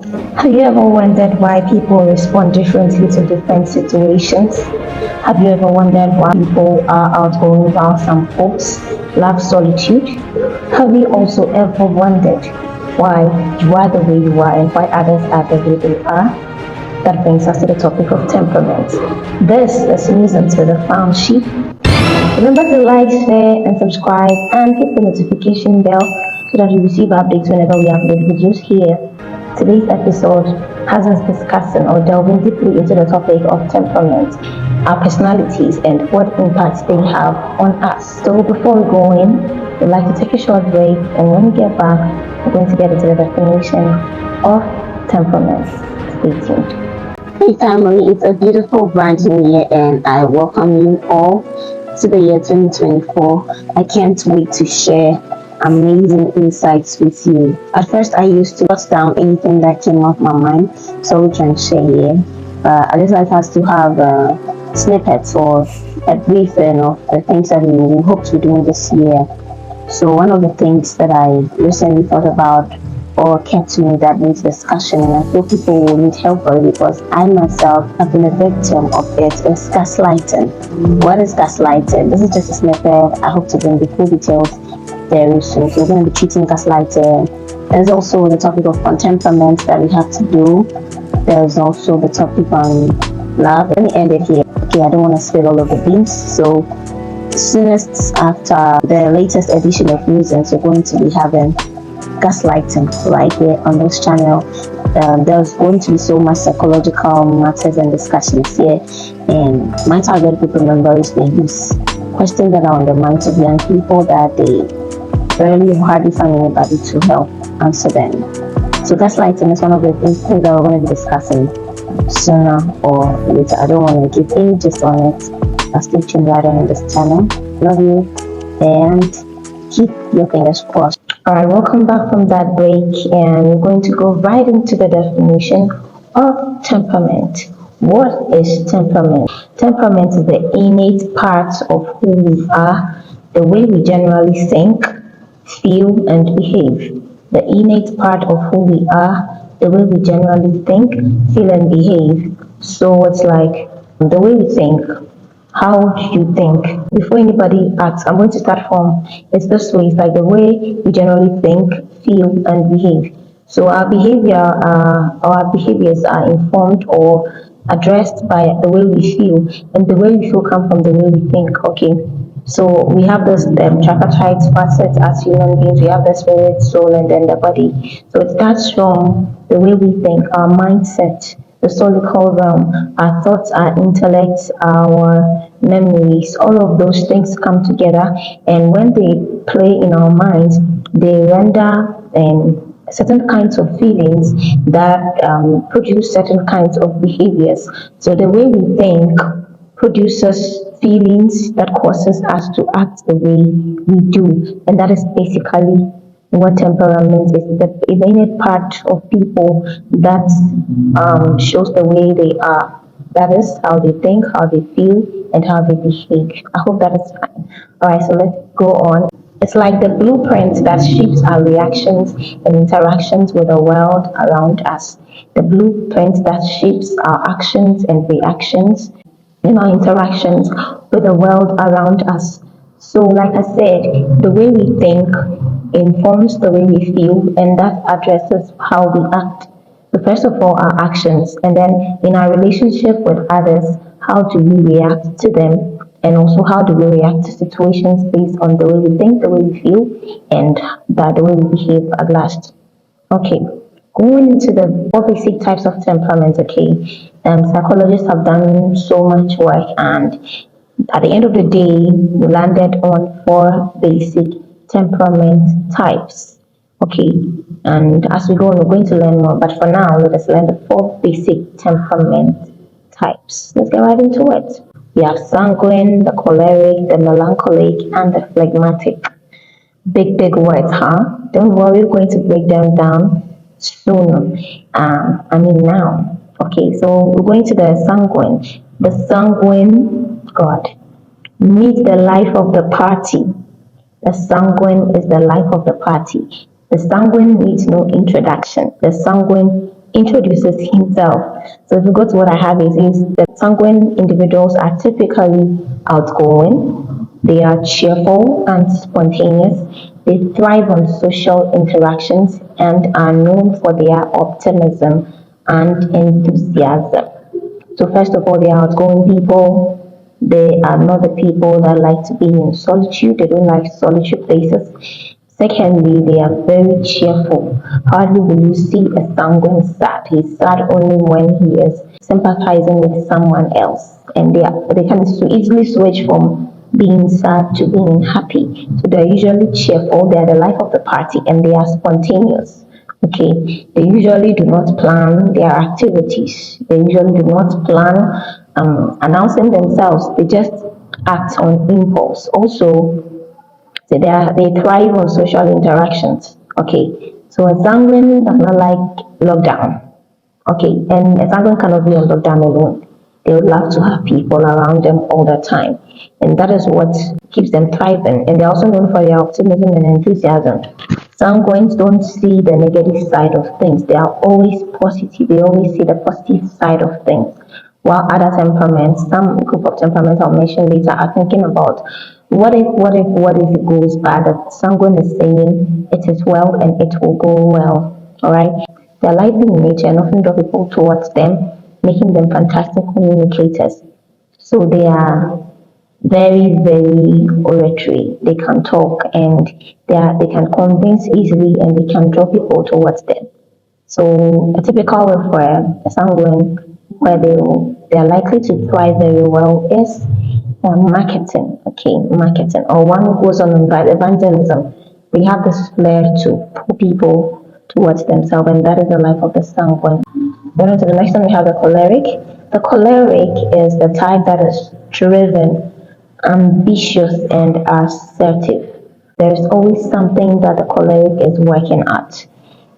Have you ever wondered why people respond differently to different situations? Have you ever wondered why people are outgoing while some folks love solitude? Have you also ever wondered why you are the way you are and why others are the way they are? That brings us to the topic of temperament. This is Musings with a Found Sheep. Remember to like, share, and subscribe, and hit the notification bell so that you receive updates whenever we upload videos here. Today's episode has us discussing or delving deeply into the topic of temperament, our personalities, and what impact they have on us. So before we go in, we'd like to take a short break, and when we get back, we're going to get into the definition of temperament. Stay tuned. Hey family, it's a beautiful brand new year and I welcome you all to the year 2024. I can't wait to share amazing insights with you. At first I used to jot down anything that came off my mind so we can share here. I just like us to have snippets or a briefing of the things that we hope to do this year. So one of the things that I recently thought about or kept to me that needs discussion, and I feel people will need help for it because I myself have been a victim of it, is gaslighting. What is gaslighting? This is just a snippet. I hope to bring the full details very soon. So we're going to be treating gaslighting. There's also the topic of temperament that we have to do. There's also the topic on love. Let me end it here. Okay, I don't want to spill all of the beans. So soonest after the latest edition of Musings, we're going to be having gaslighting right here on this channel. There's going to be so much psychological matters and discussions here, and my target group, remember, is the youth. Questions that are on the minds of young people that they rarely or hardly find anybody to help answer them. So gaslighting is one of the things that we're going to be discussing sooner or later. I don't want to give any gist on it. Stay tuned right on this channel. Love you and keep your fingers crossed. Alright, welcome back from that break, and we're going to go right into the definition of temperament. What is temperament? Temperament is the innate part of who we are, the way we generally think, feel, and behave. The innate part of who we are, the way we generally think, feel, and behave. So it's like the way we think. How do you think? Before anybody acts, I'm going to start from, it's this way. It's like the way we generally think, feel, and behave. So our behaviors are informed or addressed by the way we feel, and the way we feel comes from the way we think. Okay, so we have this tripartite facets as human beings. We have the spirit, soul, and then the body. So it starts from the way we think, our mindset, the solical realm, our thoughts, our intellect, our memories, all of those things come together, and when they play in our minds, they render certain kinds of feelings that produce certain kinds of behaviors. So the way we think produces feelings that causes us to act the way we do, and that is basically what temperament is, the innate part of people that shows the way they are. That is how they think, how they feel, and how they behave. I hope that is fine. Alright, so let's go on. It's like the blueprint that shapes our reactions and interactions with the world around us. The blueprint that shapes our actions and reactions in our interactions with the world around us. So like I said, the way we think informs the way we feel, and that addresses how we act. So first of all, our actions, and then in our relationship with others, how do we react to them, and also how do we react to situations based on the way we think, the way we feel, and the way we behave at last. Okay, going into the 4 basic types of temperament. Okay, psychologists have done so much work, and at the end of the day, we landed on 4 basic temperament types. Okay, and as we go on, we're going to learn more, but for now, let us learn the 4 basic temperament types. Let's get right into it. We have sanguine, the choleric, the melancholic, and the phlegmatic. Big words, huh? Don't worry, we're going to break them down soon. Now. Okay, so we're going to the sanguine. The sanguine, God, meet the life of the party. The sanguine is the life of the party. The sanguine needs no introduction. The sanguine introduces himself. So if you go to what I have, it is that sanguine individuals are typically outgoing, they are cheerful and spontaneous, they thrive on social interactions and are known for their optimism and enthusiasm. So first of all, they are outgoing people. They are not the people that like to be in solitude. They don't like solitude places. Secondly, they are very cheerful. Hardly will you see a sanguine sad. He's sad only when he is sympathizing with someone else. And they can easily switch from being sad to being happy. So they're usually cheerful. They are the life of the party and they are spontaneous. Okay, they usually do not plan their activities. They usually do not plan announcing themselves. They just act on impulse. Also, they thrive on social interactions. Okay, so a sanguine does not like lockdown. Okay, and a sanguine cannot be on lockdown alone. They would love to have people around them all the time, and that is what keeps them thriving. And they're also known for their optimism and enthusiasm. Sanguines don't see the negative side of things. They are always positive. They always see the positive side of things. While other temperaments, some group of temperaments I'll mention later, are thinking about what if it goes bad? That sanguine is saying it is well and it will go well. All right. They are lively in nature and often draw people towards them, making them fantastic communicators. So they are very, very oratory. They can talk and they can convince easily and they can draw people towards them. So a typical way for a sanguine where they are likely to thrive very well is marketing. Okay, marketing. Or one who goes on evangelism. They have this flair to pull people towards themselves, and that is the life of the sanguine. Then on to the next one, we have the choleric. The choleric is the type that is driven, ambitious, and assertive. There is always something that the choleric is working at.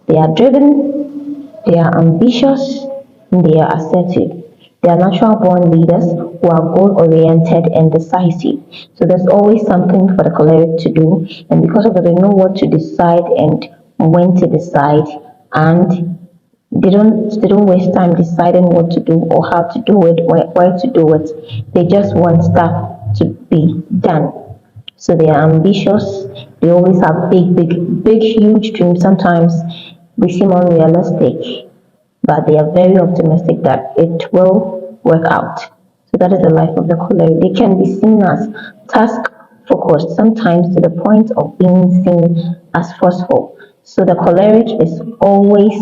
They are driven, they are ambitious, and they are assertive. They are natural born leaders who are goal oriented and decisive. So there's always something for the choleric to do, and because of it, they know what to decide and when to decide, and they don't waste time deciding what to do or how to do it, where to do it. They just want stuff to be done. So they are ambitious. They always have big, huge dreams. Sometimes they seem unrealistic, but they are very optimistic that it will work out. So that is the life of the choleric. They can be seen as task focused, sometimes to the point of being seen as forceful. So the choleric is always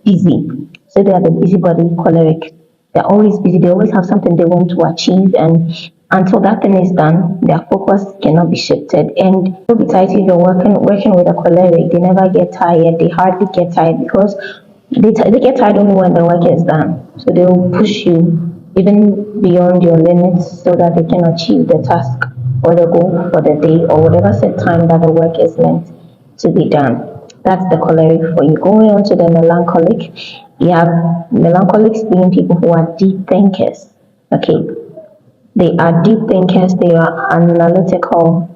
busy. So they are the busybody choleric. They're always busy. They always have something they want to achieve, and until that thing is done, their focus cannot be shifted. And besides, if you're working with a choleric, they never get tired. They hardly get tired because they get tired only when the work is done. So they will push you even beyond your limits so that they can achieve the task or the goal for the day or whatever set time that the work is meant to be done. That's the choleric for you. Going on to the melancholic, you have melancholics being people who are deep thinkers. Okay, they are deep thinkers, they are analytical.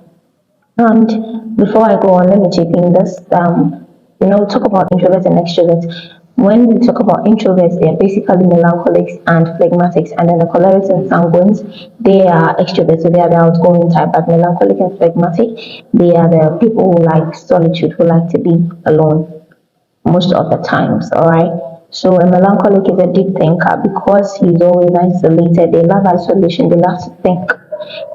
And before I go on, let me chip in this. Talk about introverts and extroverts. When we talk about introverts, they are basically melancholics and phlegmatics, and then the cholerics and sanguines, they are extroverts, so they are the outgoing type. But melancholic and phlegmatic, they are the people who like solitude, who like to be alone most of the times. All right. So a melancholic is a deep thinker because he's always isolated. They love isolation. They love to think,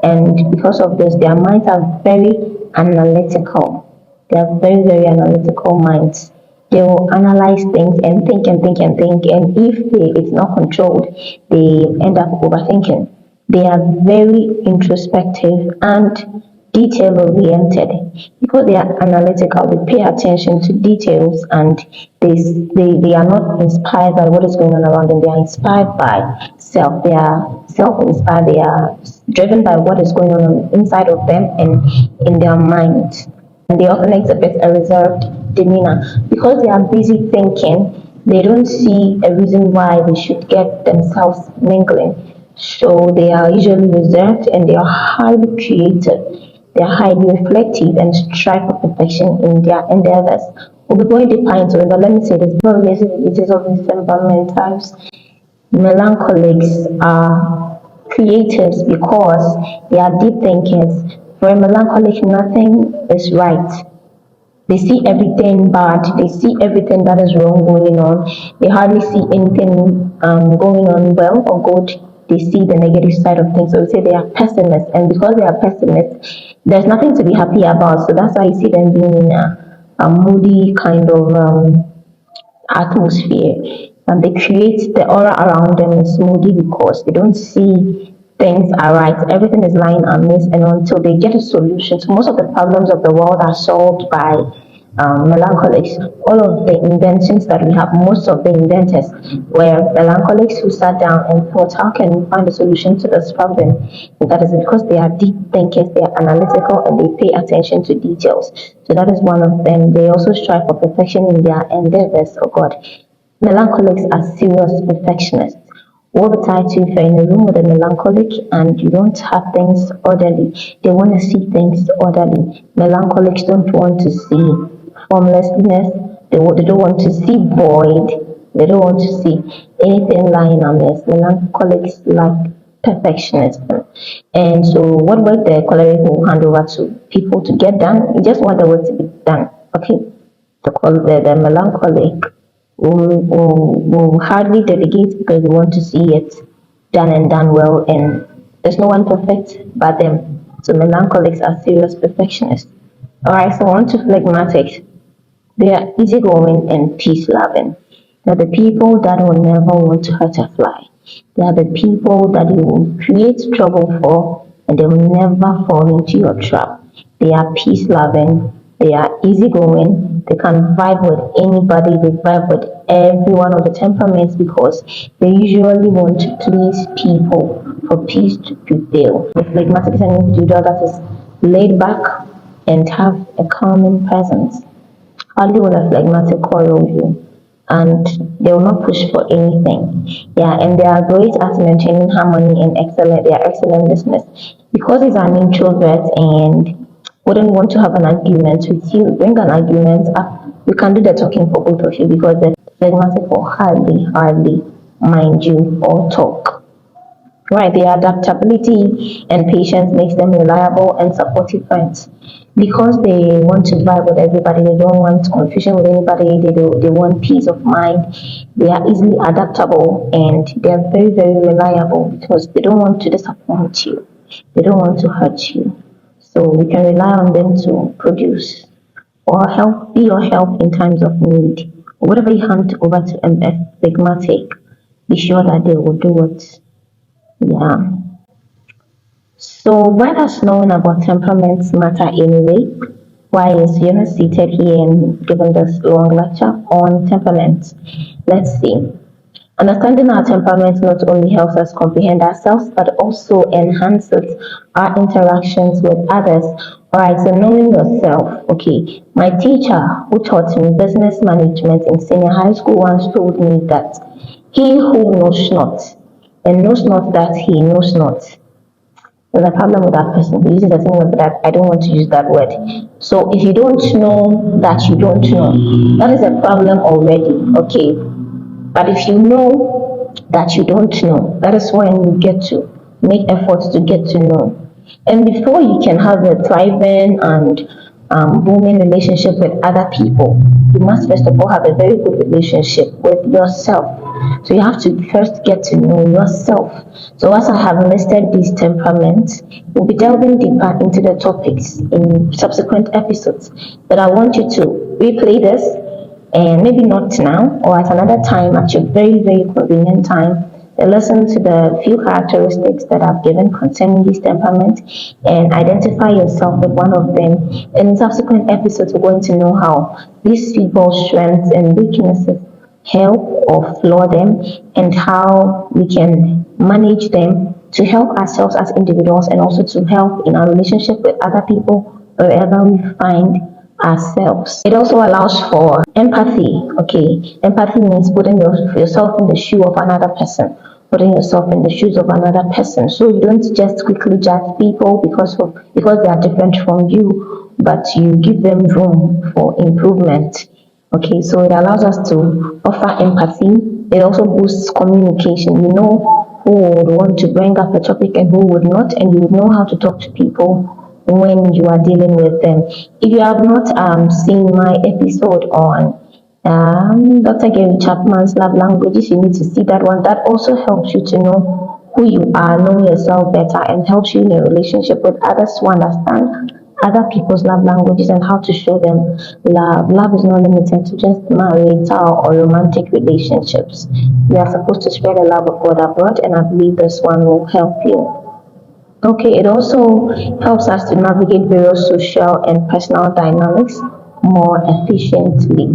and because of this, their minds are very analytical. They have very, very analytical minds. They will analyze things and think and think and think. And if it's not controlled, they end up overthinking. They are very introspective and detail oriented. Because they are analytical, they pay attention to details, and they are not inspired by what is going on around them. They are inspired by self. They are self-inspired. They are driven by what is going on inside of them and in their mind. And they often exhibit a reserved demeanor. Because they are busy thinking, they don't see a reason why they should get themselves mingling. So they are usually reserved and they are highly creative. They are highly reflective and strive for perfection in their endeavors. We'll be going deeper into it, but let me say this before we get into the details of these temperament types. Melancholics are creatives because they are deep thinkers. For a melancholic, nothing is right. They see everything bad. They see everything that is wrong going on. They hardly see anything going on well or good. They see the negative side of things. So we say they are pessimists, and because they are pessimists, there's nothing to be happy about. So that's why you see them being in a moody kind of atmosphere, and they create the aura around them is moody because they don't see things are right. Everything is lying amiss, and until they get a solution, so most of the problems of the world are solved by melancholics. All of the inventions that we have, most of the inventors were melancholics who sat down and thought, how can we find a solution to this problem? And that is because they are deep thinkers, they are analytical, and they pay attention to details. So that is one of them. They also strive for perfection in their endeavors. Oh God, melancholics are serious perfectionists. All the time, if you're in a room with a melancholic and you don't have things orderly, they want to see things orderly. Melancholics don't want to see formlessness. They don't want to see void. They don't want to see anything lying amiss. Melancholics like perfectionism. And so what work the choleric will hand over to people to get done, you just want the work to be done. Okay. The melancholic will hardly delegate because they want to see it done and done well, and there's no one perfect but them. So melancholics are serious perfectionists. Alright, so on to phlegmatics. They are easygoing and peace loving. They're the people that will never want to hurt a fly. They are the people that you will create trouble for, and they will never fall into your trap. They are peace loving. They are easygoing. They can vibe with anybody. They vibe with every one of the temperaments because they usually want to please people for peace to prevail. The phlegmatic is an individual that is laid back and have a calming presence. Hardly will a phlegmatic quarrel you, and they will not push for anything. Yeah, and they are great at maintaining harmony and excellent. They are excellent listeners because he's an introvert and wouldn't want to have an argument with you. Bring an argument up. You can do the talking for both of you because the phlegmatic will hardly mind you or talk. Right, their adaptability and patience makes them reliable and supportive friends. Because they want to vibe with everybody, they don't want confusion with anybody, they want peace of mind. They are easily adaptable and they are very reliable because they don't want to disappoint you. They don't want to hurt you. So you can rely on them to produce or be your help in times of need. Whatever you hand over to a phlegmatic, be sure that they will do it. Yeah. So why does knowing about temperaments matter anyway? Why is Fiona seated here and giving this long lecture on temperaments? Let's see. Understanding our temperaments not only helps us comprehend ourselves, but also enhances our interactions with others. Alright, so knowing yourself. Okay, my teacher who taught me business management in senior high school once told me that he who knows not and knows not that he knows not. There's a problem with that person who uses the same word, but I don't want to use that word. So if you don't know that you don't know, that is a problem already. Okay. But if you know that you don't know, that is when you get to make efforts to get to know. And before you can have a thriving and booming relationship with other people, you must first of all have a very good relationship with yourself. So you have to first get to know yourself. So as I have listed these temperaments, we'll be delving deeper into the topics in subsequent episodes. But I want you to replay this, and maybe not now or at another time at your very convenient time, listen to the few characteristics that I've given concerning this temperament and identify yourself with one of them. And in subsequent episodes, we're going to know how these people's strengths and weaknesses help or flaw them, and how we can manage them to help ourselves as individuals and also to help in our relationship with other people wherever we find ourselves. It also allows for empathy. Okay, empathy means putting yourself in the shoe of another person, putting yourself in the shoes of another person. So you don't just quickly judge people because they are different from you, but you give them room for improvement. Okay, so it allows us to offer empathy. It also boosts communication. You know who would want to bring up a topic and who would not, and you would know how to talk to people when you are dealing with them. If you have not seen my episode on Dr. Gary Chapman's love languages, you need to see that one. That also helps you to know who you are, know yourself better, and helps you in a relationship with others to understand other people's love languages and how to show them love. Love is not limited to just marital or romantic relationships. We are supposed to spread the love of God abroad, and I believe this one will help you. Okay, it also helps us to navigate various social and personal dynamics more efficiently.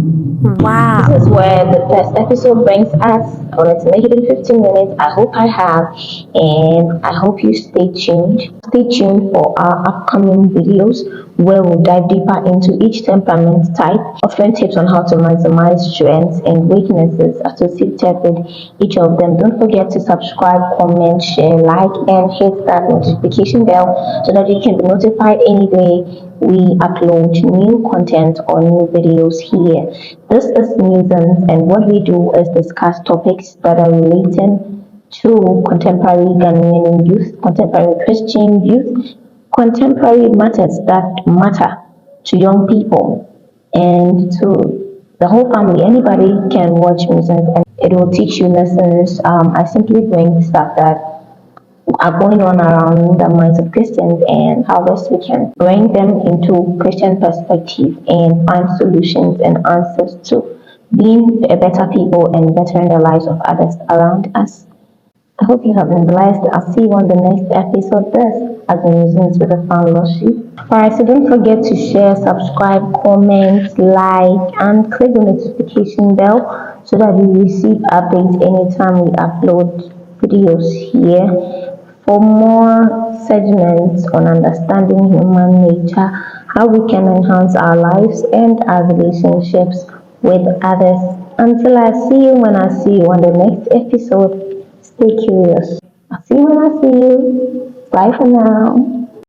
Wow. This is where the first episode brings us. I wanted to make it in 15 minutes. I hope I have, and I hope you stay tuned. Stay tuned for our upcoming videos where we'll dive deeper into each temperament type, offering tips on how to maximize strengths and weaknesses associated with each of them. Don't forget to subscribe, comment, share, like, and hit that notification bell so that you can be notified any day we upload new content or new videos here. This is Musings, and what we do is discuss topics that are relating to contemporary Ghanaian youth, contemporary Christian youth, contemporary matters that matter to young people and to the whole family. Anybody can watch Musings and it will teach you lessons. I simply bring stuff that are going on around the minds of Christians and how best we can bring them into Christian perspective and find solutions and answers to being a better people and bettering the lives of others around us. I hope you have been blessed. I'll see you on the next episode. This has been Musings with a Fellowship. Alright, so don't forget to share, subscribe, comment, like, and click the notification bell so that you receive updates anytime we upload videos here. For more segments on understanding human nature, how we can enhance our lives and our relationships with others. Until I see you when I see you on the next episode, stay curious. I'll see you when I see you. Bye for now.